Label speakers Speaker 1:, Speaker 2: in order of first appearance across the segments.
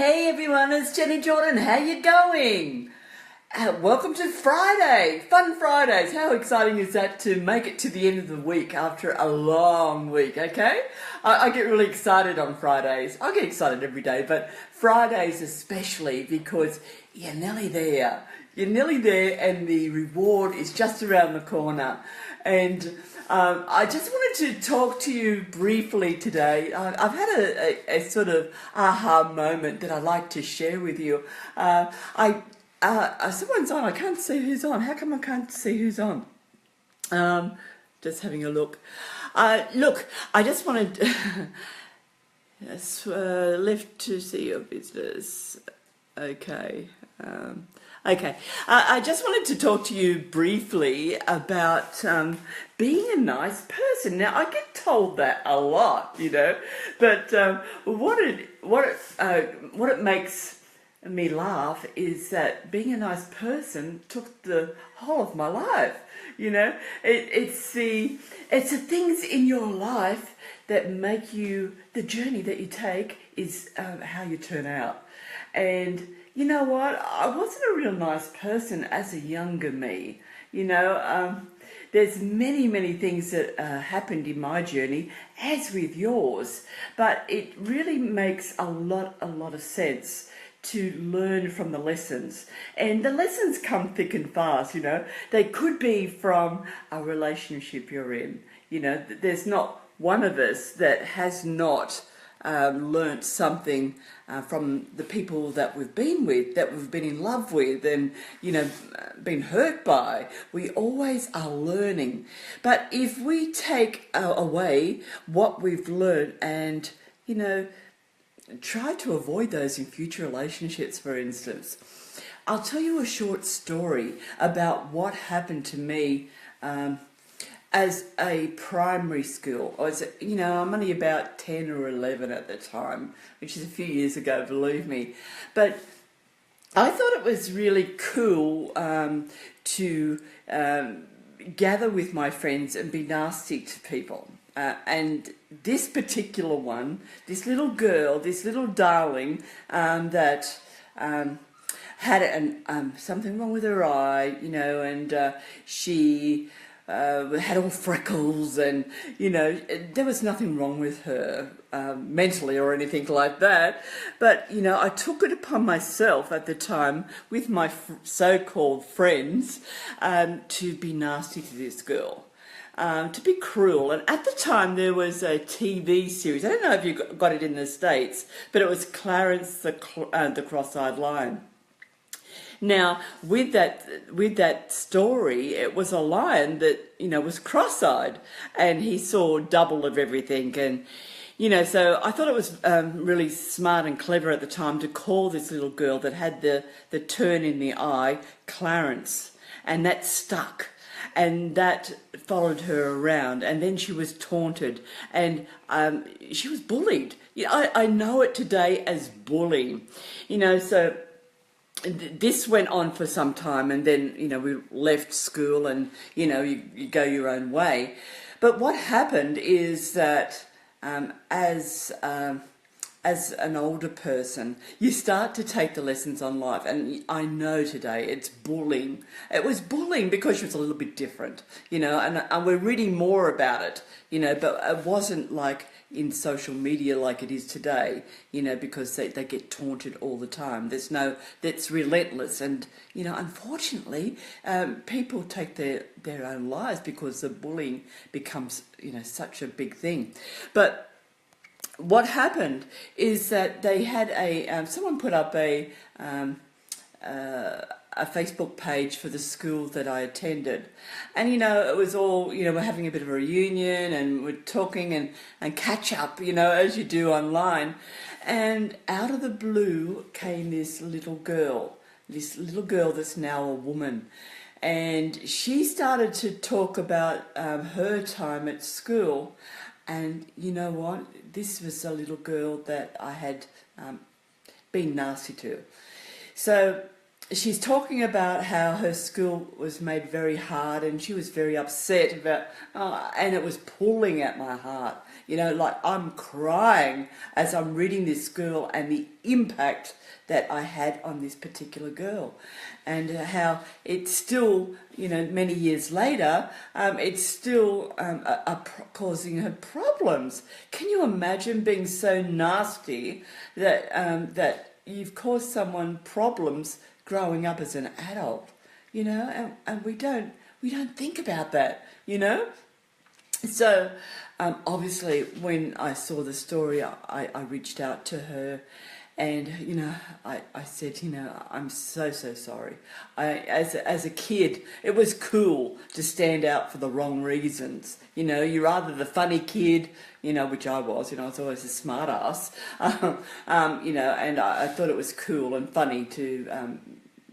Speaker 1: Hey everyone, it's Jenny Jordan. How you going? Welcome to Friday, Fun Fridays. How exciting is that to make it to the end of the week after a long week, okay? I get really excited on Fridays. I get excited every day, but Fridays especially because you're nearly there. You're nearly there and the reward is just around the corner. And I just wanted to talk to you briefly today. I've had a sort of aha moment that I'd like to share with you. Someone's on. I can't see who's on. How come I can't see who's on? Just having a look. Look, I just wanted yes, left to see your business. Okay. Okay, I just wanted to talk to you briefly about being a nice person. Now, I get told that a lot, but what it makes me laugh is that being a nice person took the whole of my life. It's the things in your life that make you, the journey that you take is how you turn out. And you know what? I wasn't a real nice person as a younger me. There's many things that happened in my journey, as with yours. But it really makes a lot of sense to learn from the lessons. And the lessons come thick and fast, They could be from a relationship you're in. There's not one of us that has not learnt something from the people that we've been with, that we've been in love with, and been hurt by. We always are learning. But if we take away what we've learned and try to avoid those in future relationships, for instance, I'll tell you a short story about what happened to me as a primary school. I'm only about 10 or 11 at the time, which is a few years ago, believe me. But I thought it was really cool to gather with my friends and be nasty to people. And this particular one, this little girl, this little darling that had something wrong with her eye, and she had all freckles, and there was nothing wrong with her mentally or anything like that. But I took it upon myself at the time with my so-called friends to be nasty to this girl, to be cruel. And at the time there was a TV series. I don't know if you got it in the States, but it was Clarence the Cross-Eyed Lion. Now, with that story, it was a lion that, was cross-eyed, and he saw double of everything. And, so I thought it was really smart and clever at the time to call this little girl that had the turn in the eye, Clarence. And that stuck. And that followed her around. And then she was taunted. And she was bullied. I know it today as bullying. So this went on for some time, and then we left school, and you go your own way. But what happened is that as an older person, you start to take the lessons on life. And I know today it's bullying. It was bullying because she was a little bit different, and we're reading more about it, but it wasn't like in social media like it is today, because they get taunted all the time. That's relentless. And, unfortunately, people take their own lives because the bullying becomes, such a big thing. But what happened is that they had someone put up a Facebook page for the school that I attended. And, it was all, we're having a bit of a reunion, and we're talking and catch up, as you do online. And out of the blue came this little girl that's now a woman. And she started to talk about her time at school. And you know what? This was a little girl that I had been nasty to. So she's talking about how her school was made very hard and she was very upset about, and it was pulling at my heart. You know, like I'm crying as I'm reading this girl and the impact that I had on this particular girl, and how it's still, you know, many years later, it's still causing her problems. Can you imagine being so nasty that that you've caused someone problems growing up as an adult? You know, and we don't think about that. You know. So, obviously, when I saw the story, I reached out to her, and you know, I said, you know, I'm so sorry. As a kid, it was cool to stand out for the wrong reasons. You know, you're either the funny kid, you know, which I was. You know, I was always a smart ass. You know, and I thought it was cool and funny to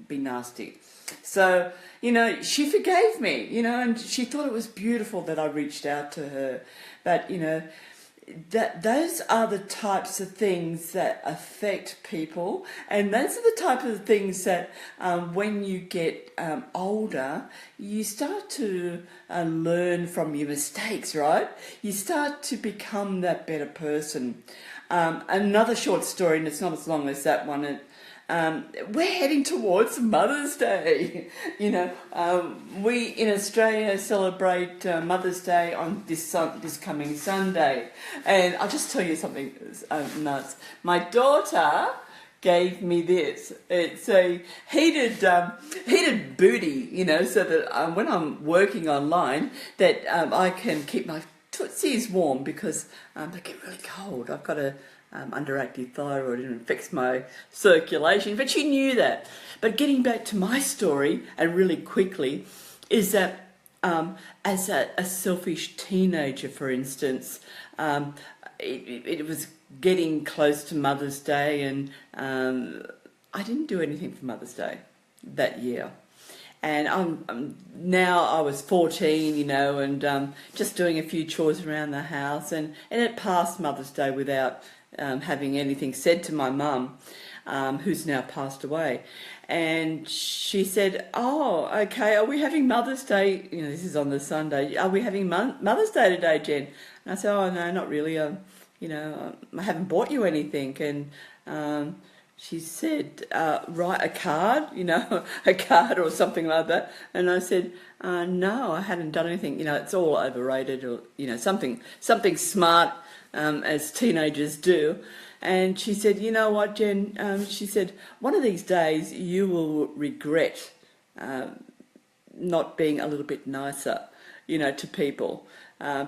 Speaker 1: be nasty. So, you know, she forgave me, you know, and she thought it was beautiful that I reached out to her. But, you know, that those are the types of things that affect people, and those are the type of things that when you get older, you start to learn from your mistakes, right? You start to become that better person. Another short story, and it's not as long as that one. We're heading towards Mother's Day. You know, we in Australia celebrate Mother's Day on this coming Sunday, and I'll just tell you something nuts. My daughter gave me this. It's a heated booty, you know, so that when I'm working online, that I can keep my tootsies warm because they get really cold. I've got a underactive thyroid and it affects my circulation, but she knew that. But getting back to my story, and really quickly, is that as a selfish teenager, for instance, it was getting close to Mother's Day, and I didn't do anything for Mother's Day that year. And now I was 14, you know, and just doing a few chores around the house, and it passed Mother's Day without having anything said to my mum, who's now passed away. And she said, "Oh, okay, are we having Mother's Day?" You know, this is on the Sunday. "Are we having Mother's Day today, Jen?" And I said, "Oh, no, not really. You know, I haven't bought you anything." And she said, "Write a card, you know, a card or something like that." And I said, "No, I hadn't done anything. You know, it's all overrated, or, you know, something smart, as teenagers do." And she said, "You know what, Jen?" She said, "One of these days you will regret not being a little bit nicer, you know, to people,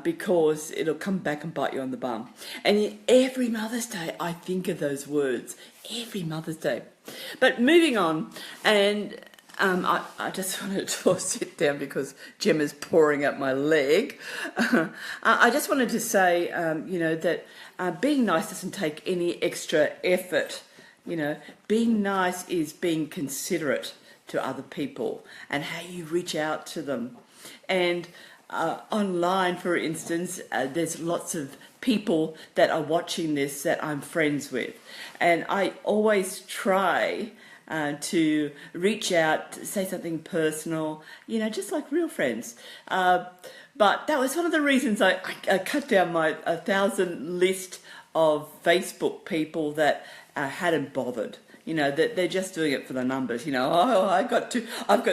Speaker 1: because it'll come back and bite you on the bum." And every Mother's Day I think of those words, every Mother's Day. But moving on, and I just wanted to sit down because Gemma's pouring out my leg. I just wanted to say, you know, that being nice doesn't take any extra effort. You know, being nice is being considerate to other people and how you reach out to them. And online, for instance, there's lots of people that are watching this that I'm friends with, and I always try to reach out, say something personal, you know, just like real friends. But that was one of the reasons I cut down my 1,000 list of Facebook people that hadn't bothered. You know, that they're just doing it for the numbers. You know, "Oh, I've got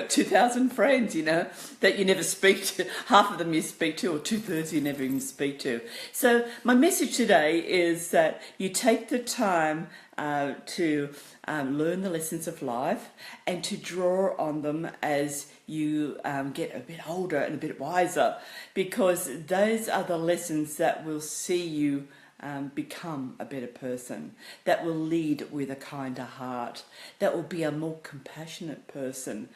Speaker 1: 2,000 friends, you know, that you never speak to. Half of them you speak to, or 2/3 you never even speak to." So my message today is that you take the time to learn the lessons of life and to draw on them as you get a bit older and a bit wiser, because those are the lessons that will see you become a better person, that will lead with a kinder heart, that will be a more compassionate person,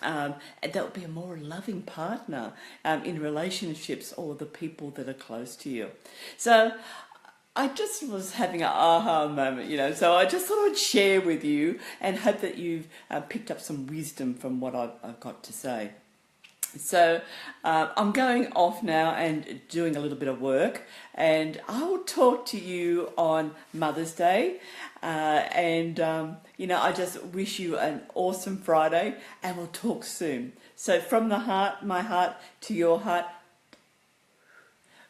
Speaker 1: and that will be a more loving partner in relationships or the people that are close to you. So I just was having an aha moment, you know, so I just thought I'd share with you and hope that you've picked up some wisdom from what I've got to say. So I'm going off now and doing a little bit of work, and I will talk to you on Mother's Day. I just wish you an awesome Friday, and we'll talk soon. So from the heart, my heart, to your heart,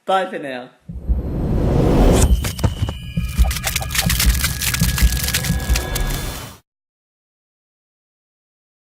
Speaker 1: bye for now.